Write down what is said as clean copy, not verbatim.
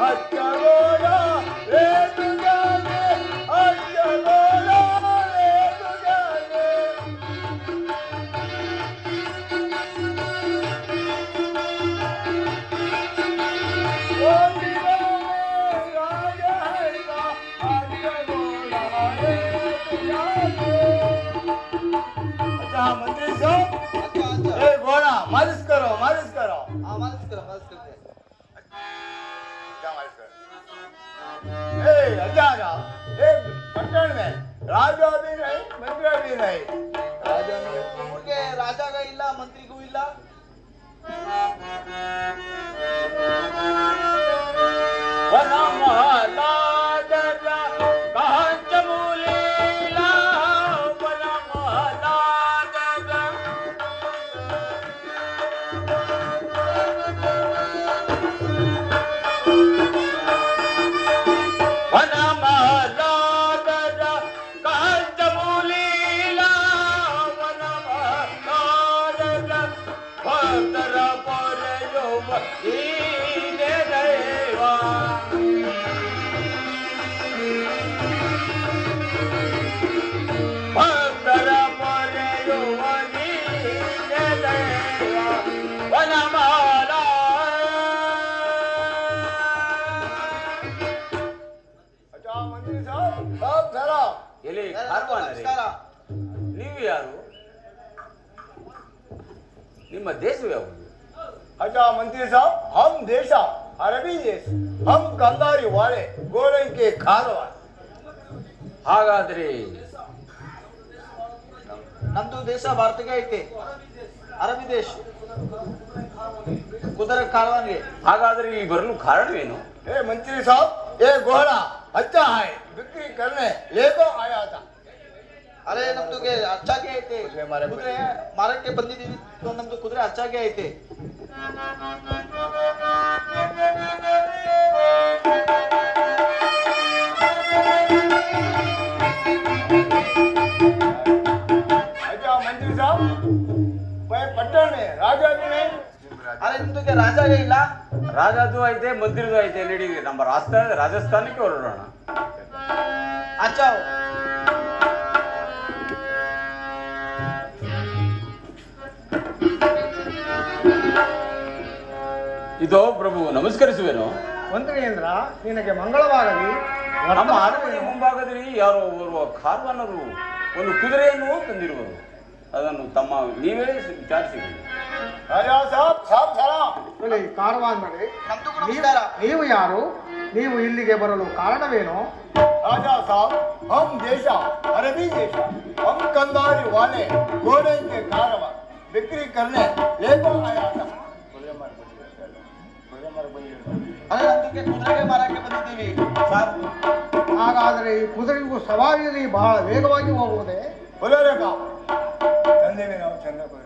ಅಚ್ಚಗೋಳ ರೇಣುಗಾನೆ ಅಚ್ಚಗೋಳ ರೇಣುಗಾನೆ मंत्री साहब अच्छा अच्छा ए घोड़ा मालिश करो मालिश करो हाँ मालिश करते हैं क्या मालिश करो ए अच्छा अच्छा ए पटन में राजा भी नहीं मंत्री भी नहीं राजा नहीं ಊರಿಗೆ ರಾಜಾಗ ಇಲ್ಲ ಮಂತ್ರಿಗೂ ಇಲ್ಲ वना महला दरा कहाँ चमूलीला वना महला दरा वना महला दरा कहाँ चमूलीला वना महला दरा भद्रा पर यो मही दे देवा भद्र परे युवनी दे देवा वनमाला अच्छा मंत्री साहब सब जरा ಎಲ್ಲಿ ಕಾರ್ವಾನರೇ? ನಮಸ್ಕಾರ ನೀವು ಯಾರು? ನಿಮ್ಮ ದೇಶ ಯಾವುದು? अच्छा मंत्री साहब हम देशा अरबी देश हम गंगारी वाले गोरे के खारवाड़ ಹಾಗಾದ್ರೆ ನಮ್ದು ದೇಶ ಭಾರತಕ್ಕೆ ಐತೆ ಅರಬಿ ದೇಶ ಕುದುರೆ ಕಾಲ್ವಾನ್ಗೆ ಹಾಗಾದ್ರೆ ಇಲ್ಲಿ ಬರಲು ಕಾರಣವೇನು? ए मंत्री साहब ये घोड़ा अच्छा है बिक्री करने लेको आया था ಅರೆ ನಮ್ದುಗೆ ಅಚ್ಚಾಗೆ ಐತೆ ಕುದುರೆ ಮಾರಕ್ಕೆ ಬಂದಿದೀವಿ ನಮ್ದು ಕುದುರೆ ಅಚ್ಚಾಗೆ ಐತೆ अच्छा मंत्री साहब मैं पट्टन में राजा भी नहीं ಅರೆ ನಿಮ್ದುಗೆ ರಾಜಾಗೆ ಇಲ್ಲ ರಾಜದು ಐತೆ ಮಂತ್ರಿದು ಐತೆ ನಡೀರಿ ನಮ್ಮ ರಾಜಸ್ಥಾನಕ್ಕೆ ಹೊರಡೋಣ. ಅಚ್ಚಾ ಇದೋ ಪ್ರಭು ನಮಸ್ಕರಿಸುವೆನು. ಮಂತ್ರಿಯೇಂದ್ರ ನಿನಗೆ ಮಂಗಳವಾಗಲಿ. ನಮ್ಮ ಅರಮನೆ ಮುಂಭಾಗದಲ್ಲಿ ಯಾರೋ ಓರ್ವ ಕಾರ್ವಾನರು ಒಂದು ಕುದುರೆಯನ್ನು ತಂದಿರುವರು. ಅದನ್ನು ತಮ್ಮ ನೀವೇ ವಿಚಾರಿಸಿರಿ. राजा साहब साहब सलाम ಹೇಳಿ ಕಾರವಾನ್ ಮಾಡಿ. ನಮ್ದು ನಮಸ್ಕಾರ ನೀವು ಯಾರು? ನೀವು ಇಲ್ಲಿಗೆ ಬರಲು ಕಾರಣವೇನು? राजा साहब हम देशा अरबी देशा हम कंगारी वाले घोड़े के कारवा बिक्री करने लेको आया था ಅರೆ ನಮ್ದುಗೆ ಕುದುರೆಗೆ ಮಾರಕ್ಕೆ ಬಂದಿದ್ದೀವಿ ಸರ್ ಹಾಗಾದರೆ ಈ ಕುದುರೆಗೂ ಸವಾರಿಯಲ್ಲಿ ಬಹಳ ವೇಗವಾಗಿ ಹೋಗುವುದೇ? बोलो रे का चंदे में नाम चंदा को